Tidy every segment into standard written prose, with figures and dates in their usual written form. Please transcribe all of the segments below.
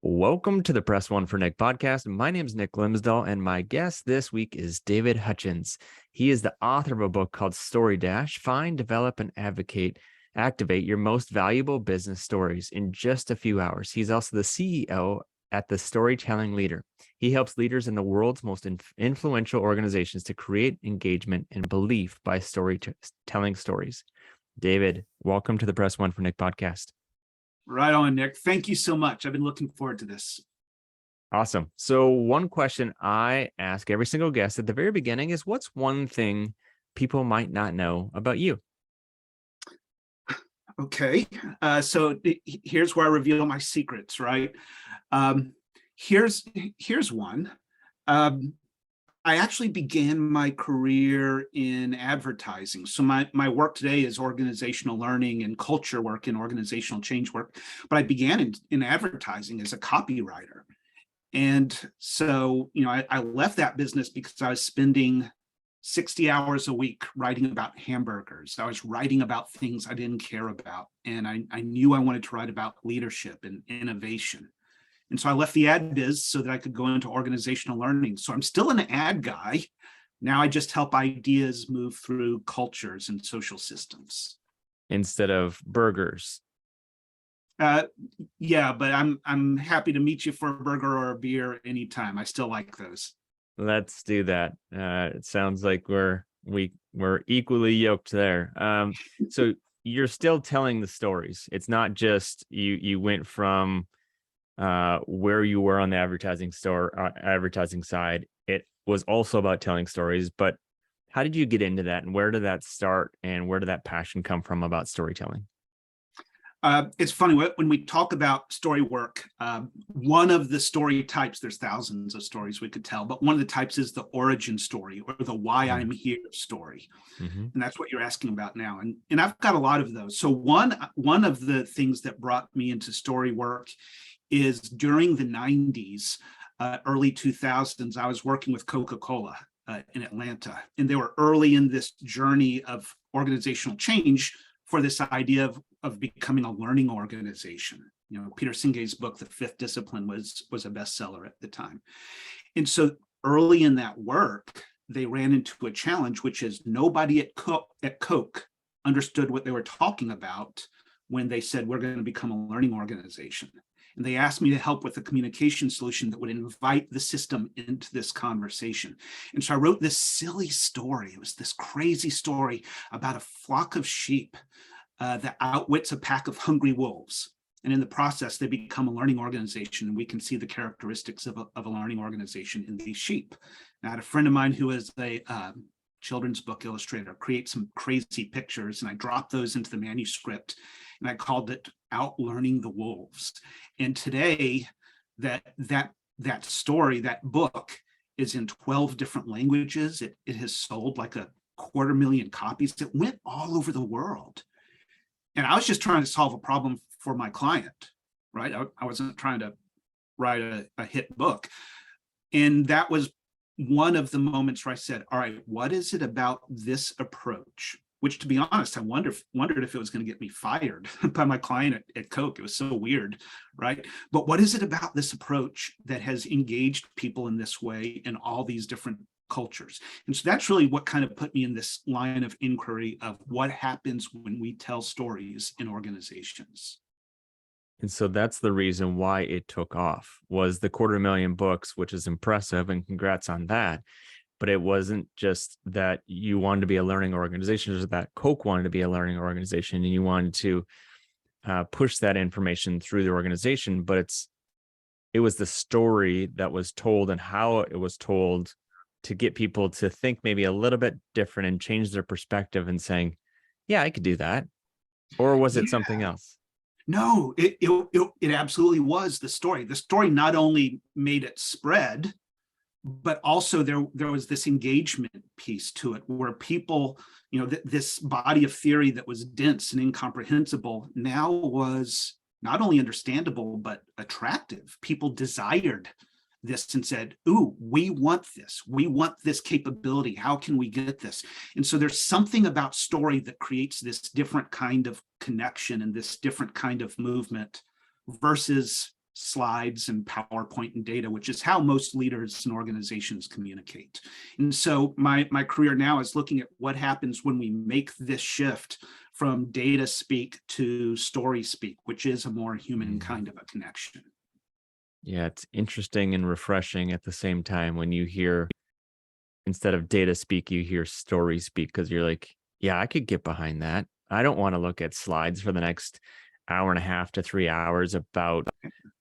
Welcome to the Press One for Nick podcast. My name is Nick Limsdahl, and my guest this week is David Hutchens. He is the author of a book called Story Dash: Find, Develop, and Activate Your Most Valuable Business Stories in Just a Few Hours. He's also the CEO at the Storytelling Leader. He helps leaders in the world's most influential organizations to create engagement and belief by telling stories. David, welcome to the Press One for Nick podcast. Right on, Nick. Thank you so much. I've been looking forward to this. Awesome. So one question I ask every single guest at the very beginning is, what's one thing people might not know about you? Okay. So here's where I reveal my secrets, right? Here's one. I actually began my career in advertising. So my work today is organizational learning and culture work and organizational change work. But I began in advertising as a copywriter. And so, I left that business because I was spending 60 hours a week writing about hamburgers. I was writing about things I didn't care about. And I knew I wanted to write about leadership and innovation. And so I left the ad biz so that I could go into organizational learning. So I'm still an ad guy. Now I just help ideas move through cultures and social systems. Instead of burgers. Yeah, but I'm happy to meet you for a burger or a beer anytime. I still like those. Let's do that. It sounds like we're equally yoked there. So you're still telling the stories. It's not just you went from where you were on the advertising side. It was also about telling stories, but how did you get into that, and where did that start, and where did that passion come from about storytelling? It's funny when we talk about story work, one of the story types, there's thousands of stories we could tell, but one of the types is the origin story, or the why I'm here story. Mm-hmm. And that's what you're asking about now. And I've got a lot of those. So one of the things that brought me into story work is during the 90s, early 2000s, I was working with Coca-Cola in Atlanta. And they were early in this journey of organizational change for this idea of becoming a learning organization. Peter Singe's book, The Fifth Discipline, was a bestseller at the time. And so early in that work, they ran into a challenge, which is nobody at Coke understood what they were talking about when they said, we're going to become a learning organization. And they asked me to help with a communication solution that would invite the system into this conversation. And so I wrote this silly story. It was this crazy story about a flock of sheep that outwits a pack of hungry wolves. And in the process, they become a learning organization. And we can see the characteristics of a learning organization in these sheep. And I had a friend of mine who is a children's book illustrator create some crazy pictures, and I dropped those into the manuscript, and I called it Out Learning the Wolves. And today, that story, that book, is in 12 different languages. It has sold like 250,000 copies. It went all over the world. And I was just trying to solve a problem for my client, right? I wasn't trying to write a hit book. And that was one of the moments where I said, all right, what is it about this approach? Which, to be honest, I wondered if it was going to get me fired by my client at Coke. It was so weird, right? But what is it about this approach that has engaged people in this way in all these different cultures? And so that's really what kind of put me in this line of inquiry of what happens when we tell stories in organizations. And so that's the reason why it took off, was the 250,000 books, which is impressive, and congrats on that. But it wasn't just that you wanted to be a learning organization, or that Coke wanted to be a learning organization, and you wanted to push that information through the organization. But it was the story that was told and how it was told to get people to think maybe a little bit different and change their perspective and saying, yeah, I could do that. Or was it something else? No, it absolutely was the story. The story not only made it spread, but also there was this engagement piece to it where people, this body of theory that was dense and incomprehensible now was not only understandable, but attractive. People desired this and said, ooh, we want this. We want this capability. How can we get this? And so there's something about story that creates this different kind of connection and this different kind of movement versus slides and PowerPoint and data, which is how most leaders and organizations communicate. And so my career now is looking at what happens when we make this shift from data speak to story speak, which is a more human kind of a connection. Yeah, it's interesting and refreshing at the same time when you hear, instead of data speak, you hear story speak, because you're like, yeah, I could get behind that. I don't want to look at slides for the next hour and a half to 3 hours about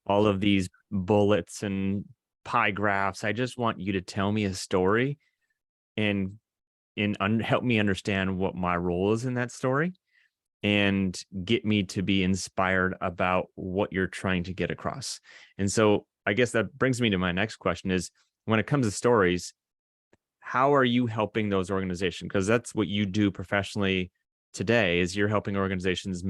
all of these bullets and pie graphs. I just want you to tell me a story and help me understand what my role is in that story, and get me to be inspired about what you're trying to get across. And so I guess that brings me to my next question is, when it comes to stories, how are you helping those organizations? Because that's what you do professionally today, is you're helping organizations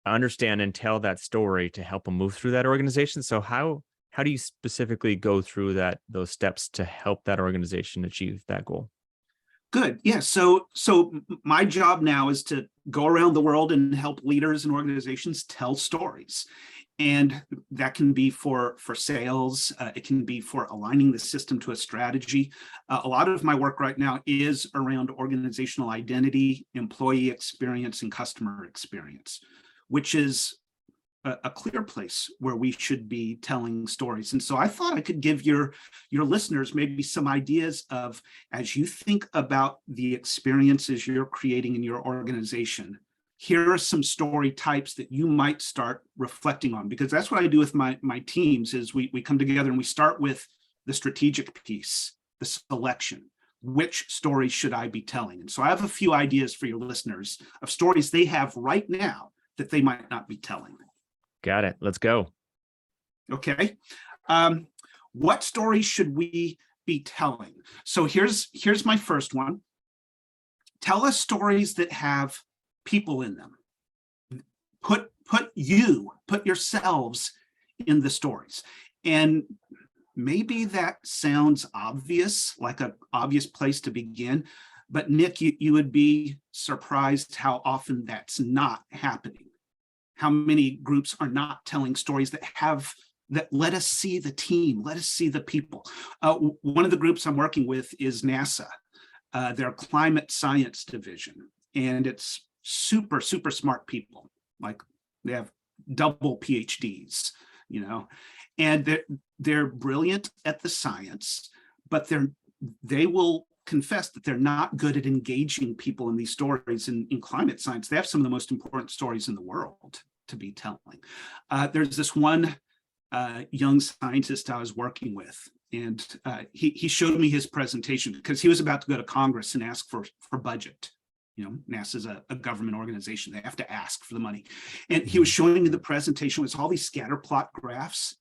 understand and tell that story to help them move through that organization. So how do you specifically go through those steps to help that organization achieve that goal? Good. Yeah. So my job now is to go around the world and help leaders and organizations tell stories. And that can be for sales. It can be for aligning the system to a strategy. A lot of my work right now is around organizational identity, employee experience, and customer experience, which is a clear place where we should be telling stories. And so I thought I could give your listeners maybe some ideas of, as you think about the experiences you're creating in your organization, here are some story types that you might start reflecting on, because that's what I do with my teams. Is we come together and we start with the strategic piece, the selection. Which stories should I be telling? And so I have a few ideas for your listeners of stories they have right now that they might not be telling. Got it. Let's go. Okay. What stories should we be telling? So here's my first one. Tell us stories that have people in them. Put yourselves in the stories. And maybe that sounds obvious, like an obvious place to begin, but Nick, you would be surprised how often that's not happening. How many groups are not telling stories that let us see the team, let us see the people. One of the groups I'm working with is NASA, their climate science division, and it's super smart people. Like, they have double PhDs, and they're brilliant at the science, but they will confess that they're not good at engaging people in these stories. In climate science, they have some of the most important stories in the world to be telling. There's this one young scientist I was working with, and he showed me his presentation because he was about to go to Congress and ask for budget. NASA's a government organization. They have to ask for the money. And he was showing me the presentation with all these scatter plot graphs.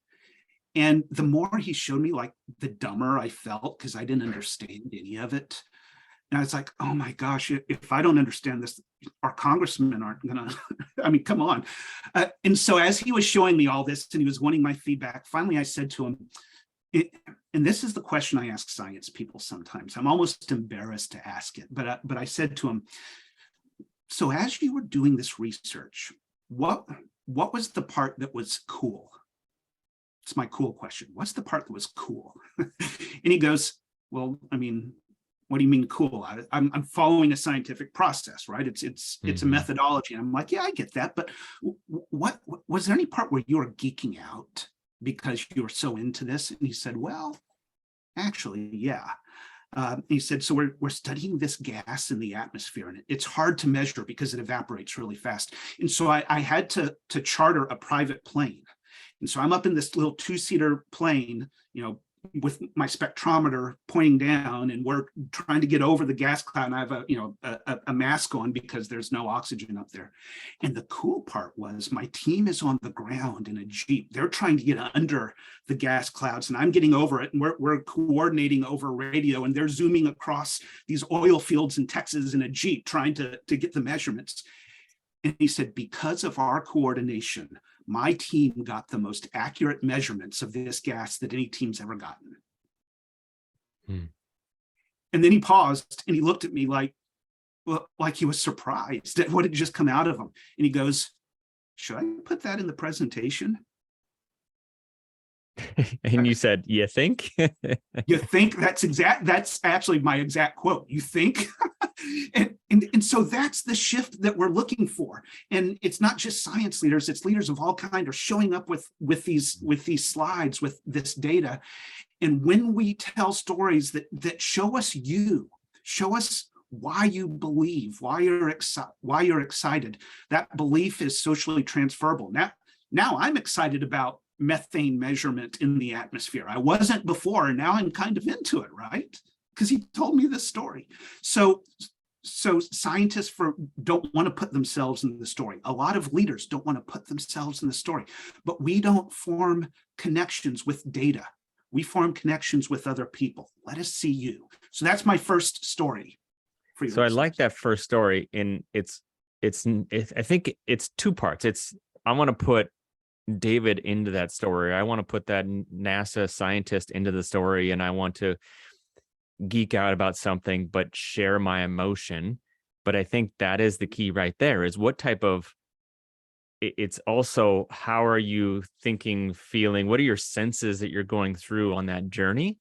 And the more he showed me, like, the dumber I felt, because I didn't understand any of it. And I was like, oh my gosh, if I don't understand this, our congressmen aren't gonna, I mean, come on. And so as he was showing me all this and he was wanting my feedback, finally I said to him, and this is the question I ask science people sometimes. I'm almost embarrassed to ask it, but I said to him, so as you were doing this research, what was the part that was cool? It's my cool question. What's the part that was cool? And he goes, well, I mean, what do you mean cool? I'm following a scientific process, right? It's a methodology. And I'm like, yeah, I get that. But what was there any part where you were geeking out because you were so into this? And he said, well, actually, yeah. He said, so we're studying this gas in the atmosphere, and it's hard to measure because it evaporates really fast. And so I had to charter a private plane. And so I'm up in this little 2-seater plane, with my spectrometer pointing down, and we're trying to get over the gas cloud. And I have a mask on because there's no oxygen up there. And the cool part was my team is on the ground in a Jeep. They're trying to get under the gas clouds, and I'm getting over it. And we're coordinating over radio, and they're zooming across these oil fields in Texas in a Jeep trying to get the measurements. And he said, because of our coordination, my team got the most accurate measurements of this gas that any team's ever gotten. And then he paused and he looked at me like he was surprised at what had just come out of him. And he goes, should I put that in the presentation? And you said, you think? You think that's actually my exact quote. You think? and so that's the shift that we're looking for. And it's not just science leaders, it's leaders of all kinds are showing up with these slides, with this data. And when we tell stories that show us show us why you believe, why you're excited, that belief is socially transferable. Now I'm excited about methane measurement in the atmosphere. I wasn't before, and now I'm kind of into it, right? Because he told me this story. So scientists don't want to put themselves in the story. A lot of leaders don't want to put themselves in the story, but we don't form connections with data. We form connections with other people. Let us see you. So that's my first story for you. So I like that first story, and I think it's two parts. I want to put David into that story. I want to put that NASA scientist into the story, and I want to geek out about something, but share my emotion. But I think that is the key right there, is what type of, it's also, how are you thinking, feeling? What are your senses that you're going through on that journey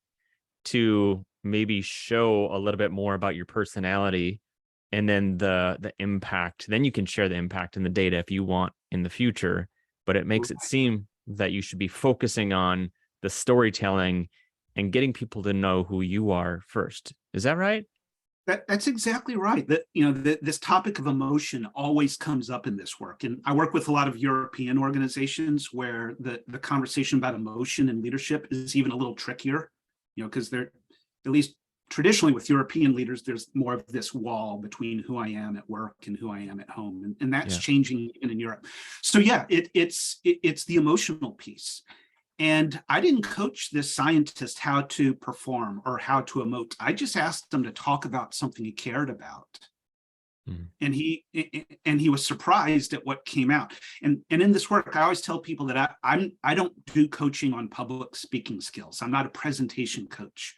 to maybe show a little bit more about your personality, and then the impact. Then you can share the impact in the data if you want in the future. But it makes it seem that you should be focusing on the storytelling and getting people to know who you are first. Is that right? That's exactly right. This topic of emotion always comes up in this work. And I work with a lot of European organizations where the conversation about emotion and leadership is even a little trickier, because they're, at least traditionally with European leaders, there's more of this wall between who I am at work and who I am at home. And that's changing even in Europe. So yeah, it's the emotional piece. And I didn't coach this scientist how to perform or how to emote. I just asked him to talk about something he cared about. And he was surprised at what came out. And in this work, I always tell people that I don't do coaching on public speaking skills. I'm not a presentation coach.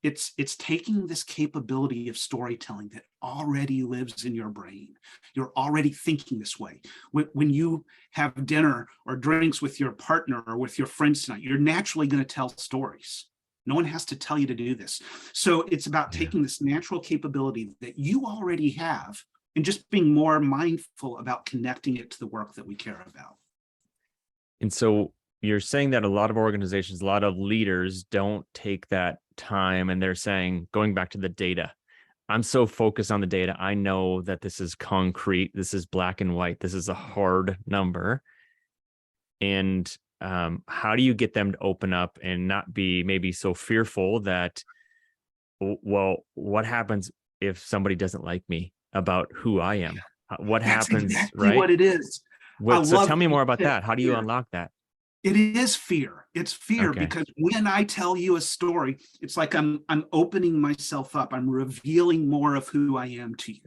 It's taking this capability of storytelling that already lives in your brain. You're already thinking this way. When you have dinner or drinks with your partner or with your friends tonight, you're naturally going to tell stories. No one has to tell you to do this. So it's about taking this natural capability that you already have and just being more mindful about connecting it to the work that we care about. And so you're saying that a lot of organizations, a lot of leaders don't take that time, and they're saying, going back to the data, I'm so focused on the data. I know that this is concrete. This is black and white. This is a hard number. And how do you get them to open up and not be maybe so fearful that, well, what happens if somebody doesn't like me about who I am? What That's happens, exactly right? what it is. So tell me more about that. How do you unlock that? It is fear. It's fear because when I tell you a story, it's like I'm opening myself up. I'm revealing more of who I am to you.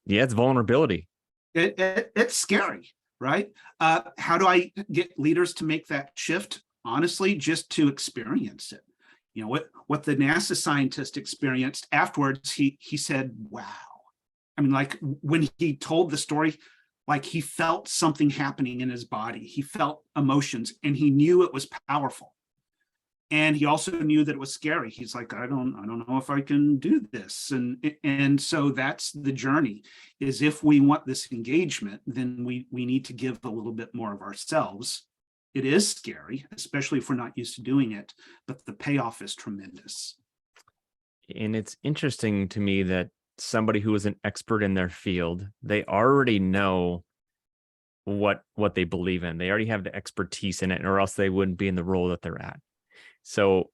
It's vulnerability. It's scary, right? How do I get leaders to make that shift? Honestly, just to experience it. What the NASA scientist experienced afterwards, he said, wow. I mean, like when he told the story, like he felt something happening in his body. He felt emotions and he knew it was powerful. And he also knew that it was scary. He's like, I don't know if I can do this. And so that's the journey, is if we want this engagement, then we need to give a little bit more of ourselves. It is scary, especially if we're not used to doing it, but the payoff is tremendous. And it's interesting to me that somebody who is an expert in their field, they already know what they believe in. They already have the expertise in it, or else they wouldn't be in the role that they're at. So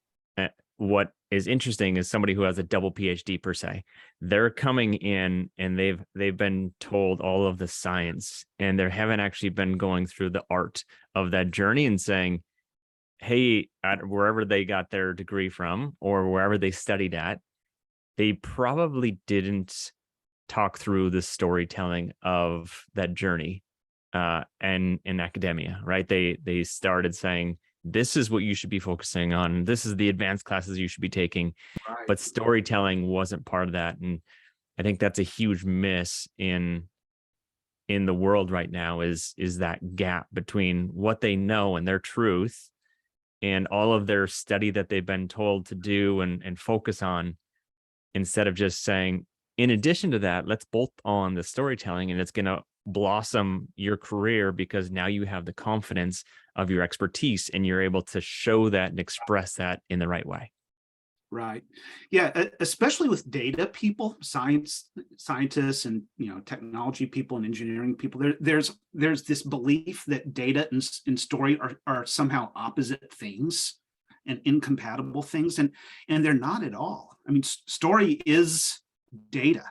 what is interesting is somebody who has a double PhD per se. They're coming in and they've been told all of the science, and they haven't actually been going through the art of that journey and saying, hey, at wherever they got their degree from or wherever they studied at, they probably didn't talk through the storytelling of that journey and in academia, right? They started saying, this is what you should be focusing on. This is the advanced classes you should be taking. Right. But storytelling wasn't part of that. And I think that's a huge miss in the world right now, is that gap between what they know and their truth and all of their study that they've been told to do and focus on, instead of just saying, in addition to that, let's bolt on the storytelling, and it's going to blossom your career because now you have the confidence of your expertise and you're able to show that and express that in the right way. Right. Yeah, especially with data people, scientists, and technology people and engineering people. There's this belief that data and story are somehow opposite things and incompatible things, and they're not at all. I mean, story is data,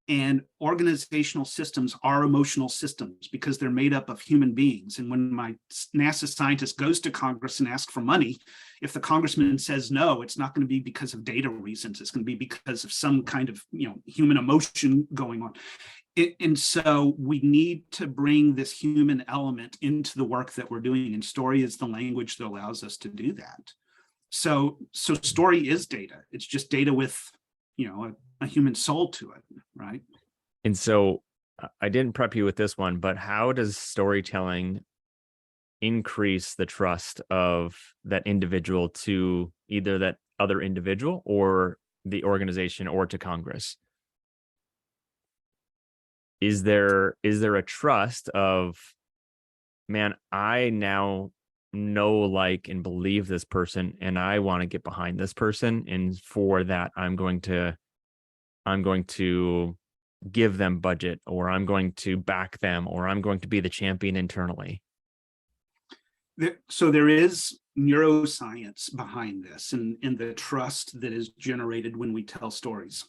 and organizational systems are emotional systems because they're made up of human beings. And when my NASA scientist goes to Congress and asks for money, if the congressman says no, it's not going to be because of data reasons. It's going to be because of some kind of human emotion going on. And so we need to bring this human element into the work that we're doing, and story is the language that allows us to do that. So story is data. It's just data with a human soul to it, right? And so I didn't prep you with this one, but how does storytelling increase the trust of that individual to either that other individual or the organization or to Congress? Is there a trust of, man, I now know, like, and believe this person, and I want to get behind this person, and for that I'm going to give them budget, or I'm going to back them, or I'm going to be the champion internally? So there is neuroscience behind this, and the trust that is generated when we tell stories.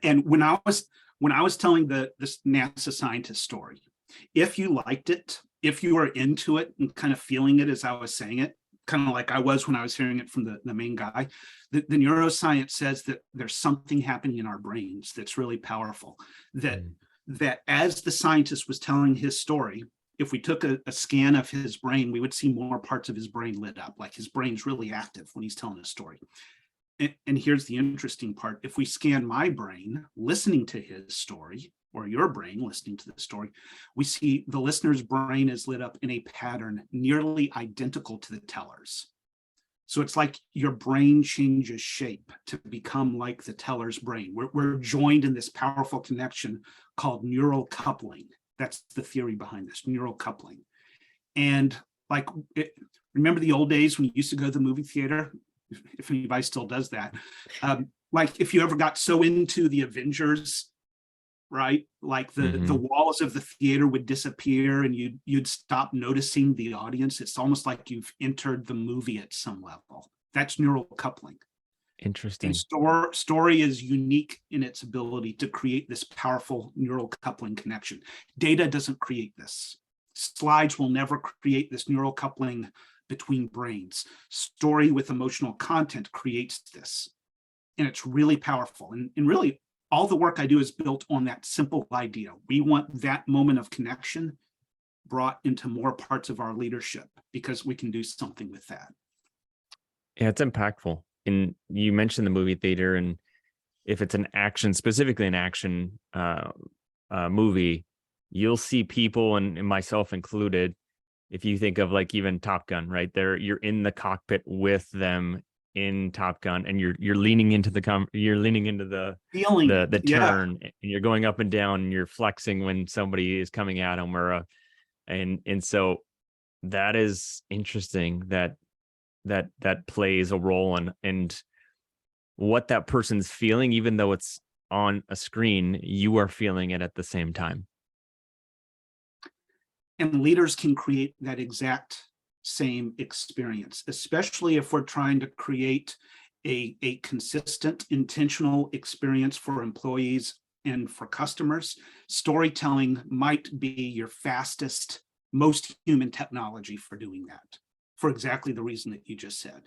And when I was telling this NASA scientist story, if you liked it, if you were into it and kind of feeling it as I was saying it, kind of like I was when I was hearing it from the main guy, the neuroscience says that there's something happening in our brains that's really powerful. That as the scientist was telling his story, if we took a scan of his brain, we would see more parts of his brain lit up, like his brain's really active when he's telling a story. And here's the interesting part. If we scan my brain listening to his story, or your brain listening to the story, we see the listener's brain is lit up in a pattern nearly identical to the teller's. So it's like your brain changes shape to become like the teller's brain. We're joined in this powerful connection called neural coupling. That's the theory behind this, neural coupling. And remember the old days when you used to go to the movie theater? If anybody still does that. Like if you ever got so into the Avengers, right? Like the walls of the theater would disappear and you'd stop noticing the audience. It's almost like you've entered the movie at some level. That's neural coupling. Interesting. And story is unique in its ability to create this powerful neural coupling connection. Data doesn't create this. Slides will never create this neural coupling between brains. Story with emotional content creates this. And it's really powerful. And really, all the work I do is built on that simple idea. We want that moment of connection brought into more parts of our leadership because we can do something with that. Yeah, it's impactful. And you mentioned the movie theater, and if it's specifically an action movie, you'll see people, and myself included, if you think of like even Top Gun, right there, you're in the cockpit with them in Top Gun, and you're leaning into the feeling the turn, and you're going up and down, and you're flexing when somebody is coming at them, and so that is interesting that plays a role and what that person's feeling, even though it's on a screen, you are feeling it at the same time. And leaders can create that exact same experience, especially if we're trying to create a consistent, intentional experience for employees and for customers. Storytelling might be your fastest, most human technology for doing that, for exactly the reason that you just said.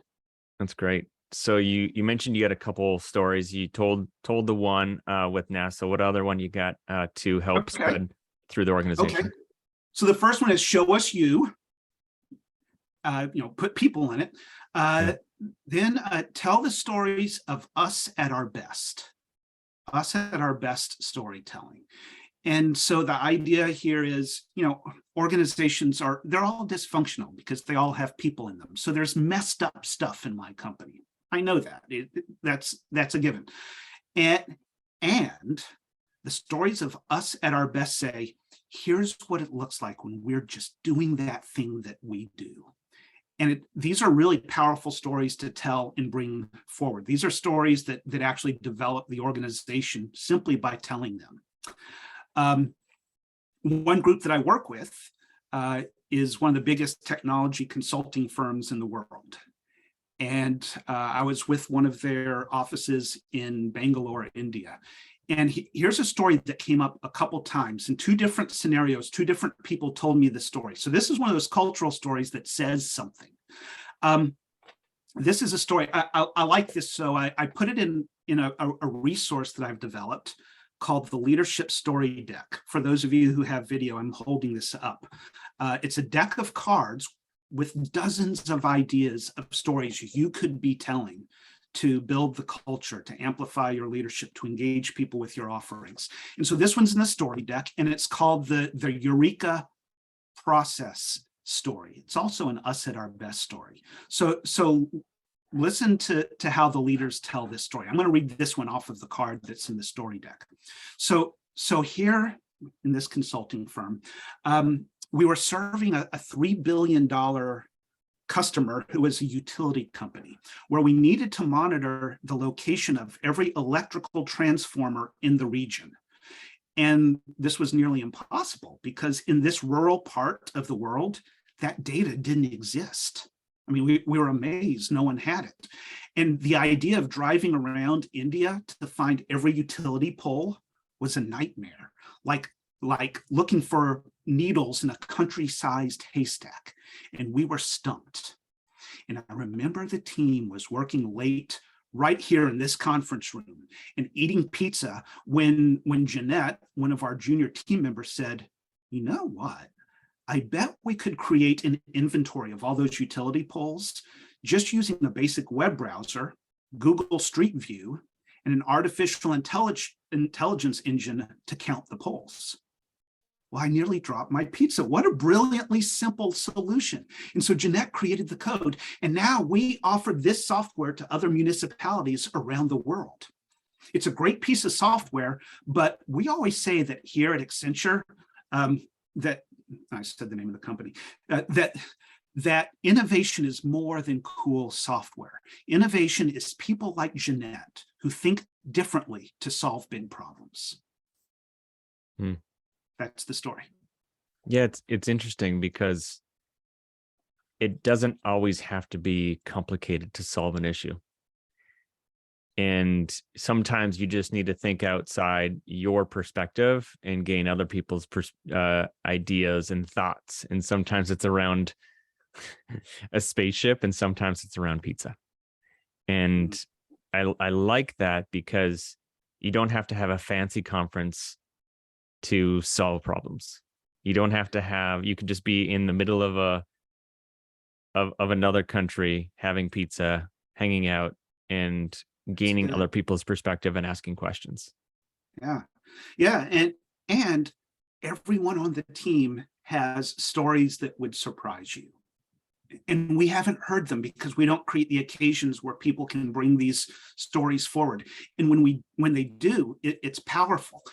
That's great. So you mentioned you had a couple stories. You told the one with NASA. What other one you got to help spread through the organization? Okay. So the first one is show us you. Put people in it. Then tell the stories of us at our best storytelling. And so the idea here is, organizations they're all dysfunctional because they all have people in them. So there's messed up stuff in my company. I know that. That's a given. And the stories of us at our best say, here's what it looks like when we're just doing that thing that we do. And these are really powerful stories to tell and bring forward. These are stories that actually develop the organization simply by telling them. One group that I work with is one of the biggest technology consulting firms in the world. And I was with one of their offices in Bangalore, India. And here's a story that came up a couple times in two different scenarios. Two different people told me the story. So this is one of those cultural stories that says something. This is a story. I like this, so I put it in a resource that I've developed called the Leadership Story Deck. For those of you who have video, I'm holding this up. It's a deck of cards with dozens of ideas of stories you could be telling to build the culture, to amplify your leadership, to engage people with your offerings. And so this one's in the story deck, and it's called the Eureka Process story. It's also an Us at Our Best story. So listen to how the leaders tell this story. I'm going to read this one off of the card that's in the story deck. So here in this consulting firm, we were serving a $3 billion customer who was a utility company, where we needed to monitor the location of every electrical transformer in the region. And this was nearly impossible because in this rural part of the world, that data didn't exist. I mean, we were amazed no one had it. And the idea of driving around India to find every utility pole was a nightmare, like looking for needles in a country-sized haystack. And we were stumped. And I remember the team was working late right here in this conference room and eating pizza when Jeanette, one of our junior team members, said, you know what? I bet we could create an inventory of all those utility poles just using a basic web browser, Google Street View, and an artificial intelligence engine to count the poles. Well, I nearly dropped my pizza. What a brilliantly simple solution. And so Jeanette created the code, and now we offer this software to other municipalities around the world. It's a great piece of software, but we always say that here at Accenture, that I said the name of the company, that innovation is more than cool software. Innovation is people like Jeanette who think differently to solve big problems. That's the story. Yeah, it's interesting because it doesn't always have to be complicated to solve an issue. And sometimes you just need to think outside your perspective and gain other people's ideas and thoughts. And sometimes it's around a spaceship, and sometimes it's around pizza. And I like that because you don't have to have a fancy conference to solve problems. You don't have to have, you can just be in the middle of another country having pizza, hanging out, and gaining other people's perspective and asking questions. Yeah. And everyone on the team has stories that would surprise you. And we haven't heard them because we don't create the occasions where people can bring these stories forward. And when they do, it's powerful.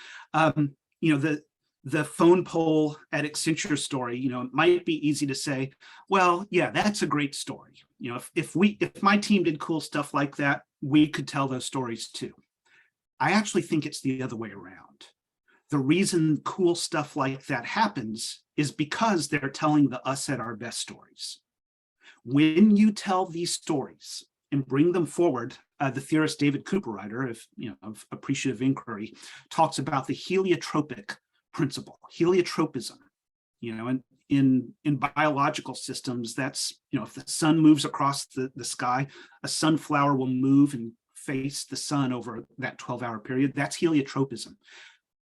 The phone pole at Accenture story, it might be easy to say, well, yeah, that's a great story. If my team did cool stuff like that, we could tell those stories too. I actually think it's the other way around. The reason cool stuff like that happens is because they're telling the Us at Our Best stories. When you tell these stories and bring them forward, the theorist David Cooperrider of appreciative inquiry talks about the heliotropic principle, heliotropism. And in biological systems, that's, if the sun moves across the sky, a sunflower will move and face the sun over that 12-hour period. That's heliotropism.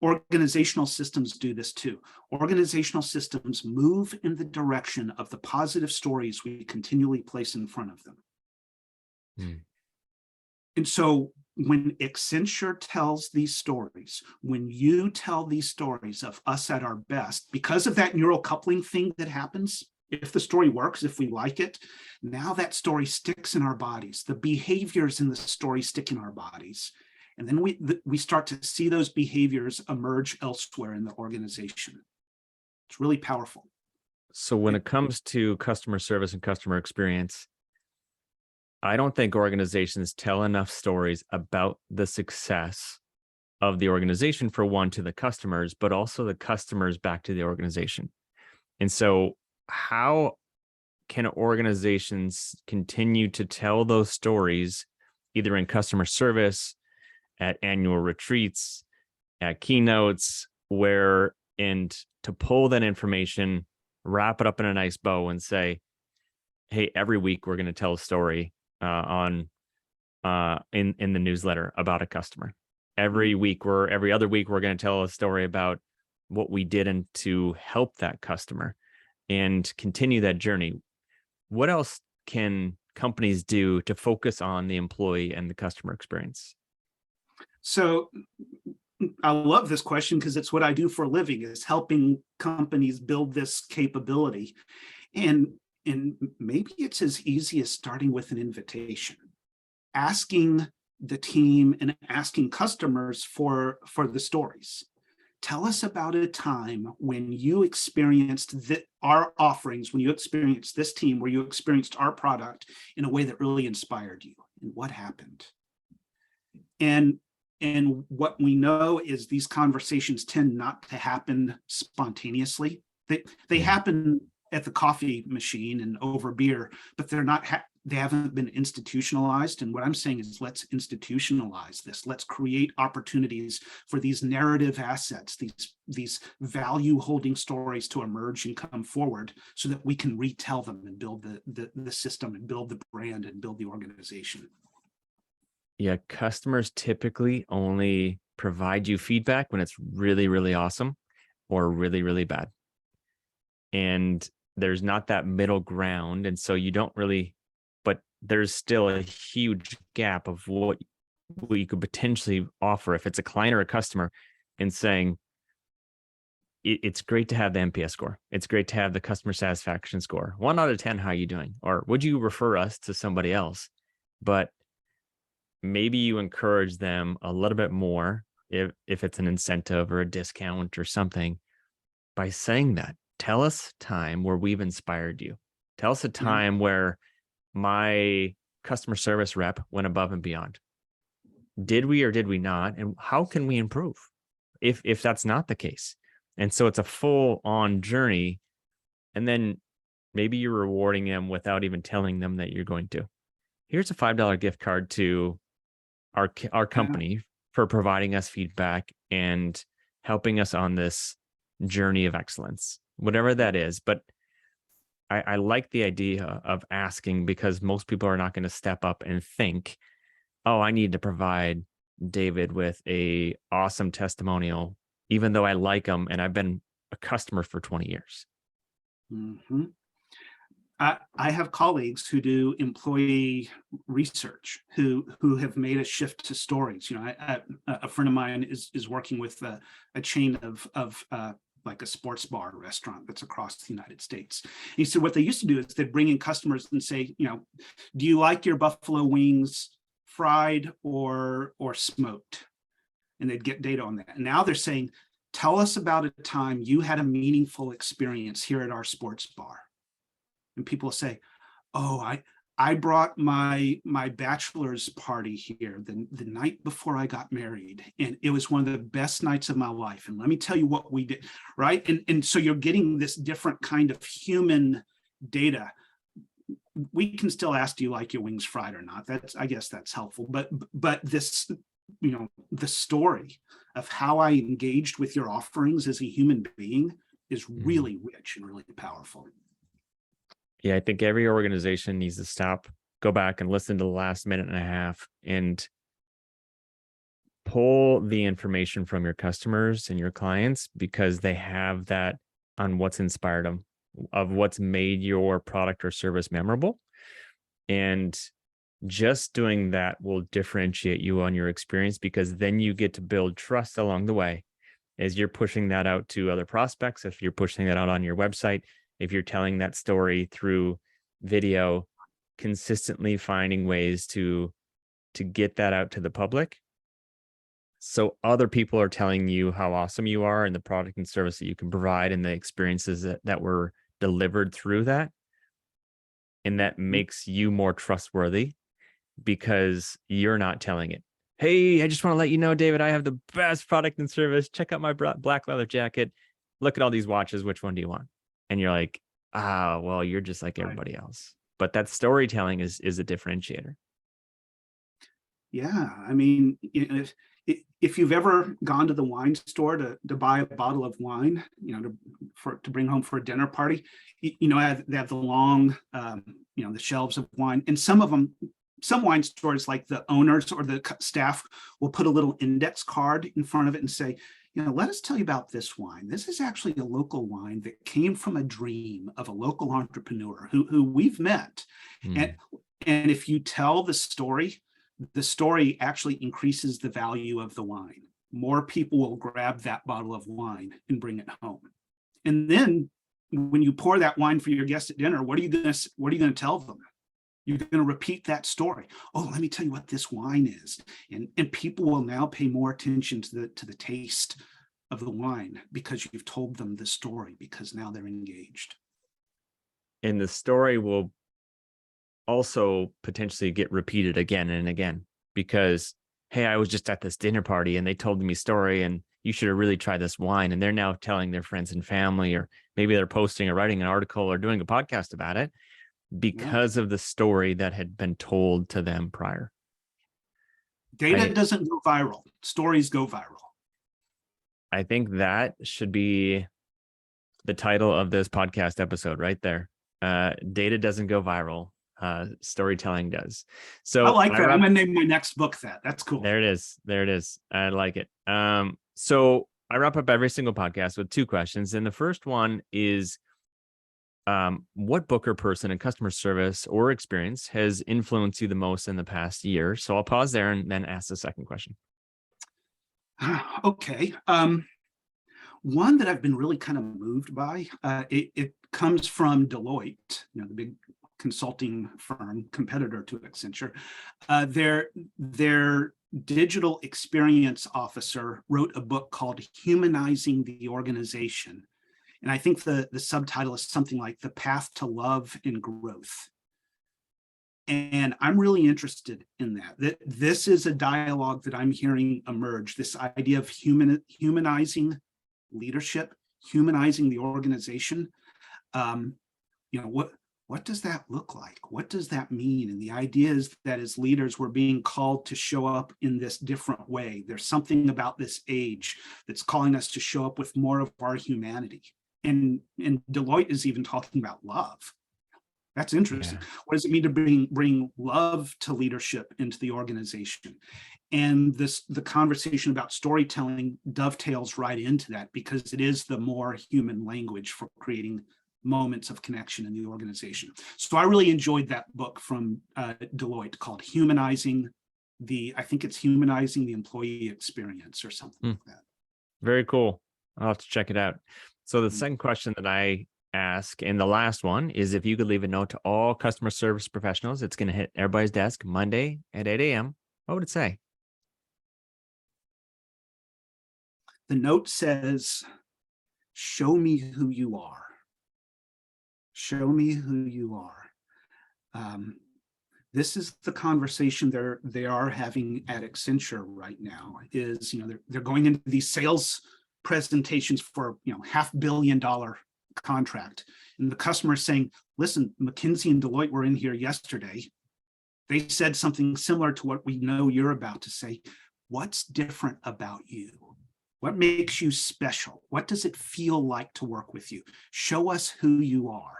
Organizational systems do this too. Organizational systems move in the direction of the positive stories we continually place in front of them. And so when Accenture tells these stories, when you tell these stories of us at our best, because of that neural coupling thing that happens, if the story works, if we like it, now that story sticks in our bodies. The behaviors in the story stick in our bodies. And then we start to see those behaviors emerge elsewhere in the organization. It's really powerful. So when it comes to customer service and customer experience, I don't think organizations tell enough stories about the success of the organization, for one, to the customers, but also the customers back to the organization. And so how can organizations continue to tell those stories either in customer service, at annual retreats, at keynotes, and to pull that information, wrap it up in a nice bow and say, hey, every week we're going to tell a story in the newsletter about a customer. Every other week we're going to tell a story about what we did to help that customer and continue that journey. What else can companies do to focus on the employee and the customer experience? So I love this question because it's what I do for a living, is helping companies build this capability. And maybe it's as easy as starting with an invitation, asking the team and asking customers for the stories. Tell us about a time when you experienced our offerings, when you experienced this team, where you experienced our product in a way that really inspired you, and what happened. And what we know is these conversations tend not to happen spontaneously. They happen at the coffee machine and over beer, but they haven't been institutionalized. And what I'm saying is, let's institutionalize this. Let's create opportunities for these narrative assets, these value holding stories to emerge and come forward, so that we can retell them and build the system and build the brand and build the organization. Yeah, customers typically only provide you feedback when it's really, really awesome or really, really bad. And there's not that middle ground. And so you don't really, but there's still a huge gap of what you could potentially offer if it's a client or a customer, and saying, it's great to have the NPS score. It's great to have the customer satisfaction score. 1 out of 10, how are you doing? Or would you refer us to somebody else? But maybe you encourage them a little bit more, if it's an incentive or a discount or something, by saying that. Tell us a time where we've inspired you. Tell us a time where my customer service rep went above and beyond. Did we or did we not? And how can we improve if that's not the case? And so it's a full on journey. And then maybe you're rewarding them without even telling them that you're going to. Here's a $5 gift card to our company for providing us feedback and helping us on this journey of excellence, whatever that is. But I like the idea of asking, because most people are not going to step up and think, oh, I need to provide David with a awesome testimonial, even though I like him and I've been a customer for 20 years. Mm-hmm. I have colleagues who do employee research who have made a shift to stories. A friend of mine is working with a chain of like a sports bar restaurant that's across the United States. And he said what they used to do is they'd bring in customers and say, do you like your buffalo wings fried or smoked? And they'd get data on that. And now they're saying, tell us about a time you had a meaningful experience here at our sports bar. And people say, oh, I brought my bachelor's party here the night before I got married, and it was one of the best nights of my life. And let me tell you what we did, right? And so you're getting this different kind of human data. We can still ask, do you like your wings fried or not? I guess that's helpful. But this, the story of how I engaged with your offerings as a human being is really rich and really powerful. Yeah, I think every organization needs to stop, go back and listen to the last minute and a half and pull the information from your customers and your clients, because they have that on what's inspired them, of what's made your product or service memorable, and just doing that will differentiate you on your experience, because then you get to build trust along the way as you're pushing that out to other prospects. If you're pushing that out on your website, if you're telling that story through video, consistently finding ways to get that out to the public, so other people are telling you how awesome you are and the product and service that you can provide and the experiences that were delivered through that. And that makes you more trustworthy because you're not telling it. Hey, I just want to let you know, David, I have the best product and service. Check out my black leather jacket. Look at all these watches. Which one do you want? And you're like, well, you're just like Right. everybody else. But that storytelling is a differentiator. Yeah, I mean, if you've ever gone to the wine store to buy a bottle of wine, to bring home for a dinner party, they have the long, the shelves of wine, and some wine stores, like the owners or the staff, will put a little index card in front of it and say, let us tell you about this wine. This is actually a local wine that came from a dream of a local entrepreneur who we've met. Mm. And if you tell the story actually increases the value of the wine. More people will grab that bottle of wine and bring it home. And then when you pour that wine for your guests at dinner, what are you going to tell them? You're going to repeat that story. Oh, let me tell you what this wine is. And people will now pay more attention to the taste of the wine because you've told them the story, because now they're engaged. And the story will also potentially get repeated again and again because, hey, I was just at this dinner party and they told me a story and you should have really tried this wine. And they're now telling their friends and family, or maybe they're posting or writing an article or doing a podcast about it because of the story that had been told to them prior. Data doesn't go viral. Stories go viral. I think that should be the title of this podcast episode right there. Data doesn't go viral. Storytelling does. So I like that. I'm gonna name my next book that. That's cool. There it is. I like it. So I wrap up every single podcast with two questions. And the first one is, what book or person in customer service or experience has influenced you the most in the past year? So I'll pause there and then ask the second question. Okay. One that I've been really kind of moved by, it comes from Deloitte, the big consulting firm, competitor to Accenture. Their digital experience officer wrote a book called Humanizing the Organization. And I think the subtitle is something like The Path to Love and Growth. And I'm really interested in that. This is a dialogue that I'm hearing emerge, this idea of humanizing leadership, humanizing the organization. What does that look like? What does that mean? And the idea is that as leaders, we're being called to show up in this different way. There's something about this age that's calling us to show up with more of our humanity. And Deloitte is even talking about love. That's interesting. Yeah. What does it mean to bring love to leadership into the organization? And the conversation about storytelling dovetails right into that, because it is the more human language for creating moments of connection in the organization. So I really enjoyed that book from Deloitte called Humanizing the Employee Experience or something like that. Very cool. I'll have to check it out. So the second question that I ask, and the last one, is if you could leave a note to all customer service professionals, it's going to hit everybody's desk Monday at 8 a.m. What would it say? The note says, show me who you are. Show me who you are. This is the conversation they are having at Accenture right now. Is they're going into these sales presentations for $500 million contract, and the customer is saying, "Listen, McKinsey and Deloitte were in here yesterday. They said something similar to what we know you're about to say. What's different about you? What makes you special? What does it feel like to work with you? Show us who you are."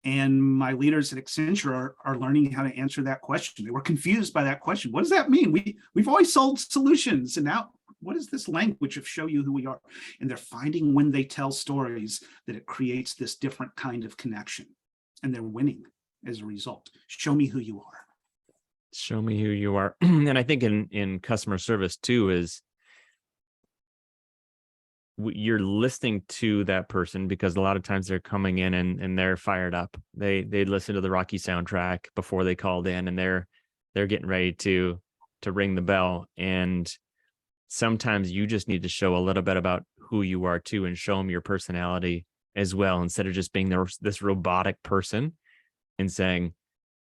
And my leaders at Accenture are learning how to answer that question. They were confused by that question. What does that mean? We've always sold solutions, and now what is this language of show you who we are? And they're finding when they tell stories that it creates this different kind of connection, and they're winning as a result. Show me who you are. Show me who you are. And I think in customer service too is you're listening to that person, because a lot of times they're coming in and they're fired up. They listen to the Rocky soundtrack before they called in, and they're getting ready to ring the bell. And sometimes you just need to show a little bit about who you are too, and show them your personality as well, instead of just being this robotic person and saying,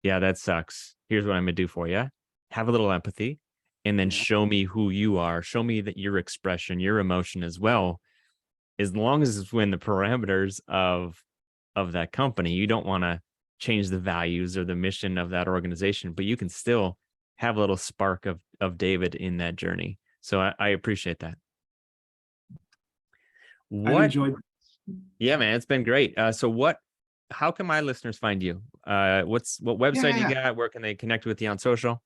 yeah, that sucks. Here's what I'm gonna do for you. Have a little empathy, and then Yeah. show me who you are. Show me that your expression, your emotion as well, as long as it's within the parameters of that company. You don't want to change the values or the mission of that organization, but you can still have a little spark of David in that journey. So I appreciate that. I've What? enjoyed. Yeah, man, it's been great. How can my listeners find you? What Yeah, website yeah, you yeah. got? Where can they connect with you on social?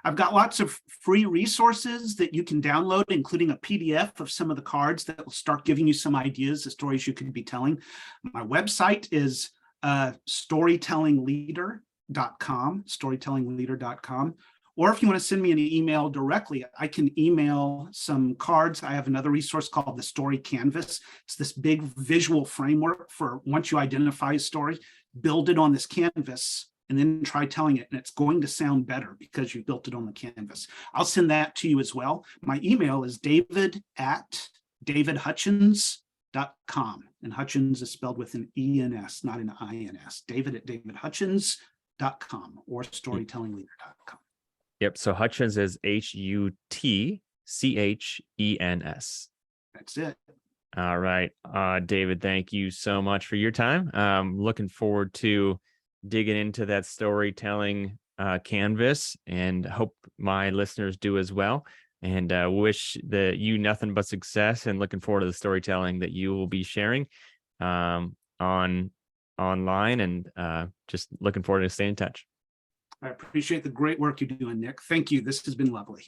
I've got lots of free resources that you can download, including a PDF of some of the cards that will start giving you some ideas of stories you could be telling. My website is storytellingleader.com. Or if you want to send me an email directly, I can email some cards. I have another resource called the Story Canvas. It's this big visual framework for once you identify a story, build it on this canvas and then try telling it. And it's going to sound better because you built it on the canvas. I'll send that to you as well. My email is david@davidhutchens.com. And Hutchens is spelled with an E-N-S, not an I-N-S. david@davidhutchens.com or storytellingleader.com. Yep. So Hutchens is Hutchens. That's it. All right. David, thank you so much for your time. Looking forward to digging into that storytelling canvas, and hope my listeners do as well. And wish you nothing but success, and looking forward to the storytelling that you will be sharing online, and just looking forward to staying in touch. I appreciate the great work you're doing, Nick. Thank you. This has been lovely.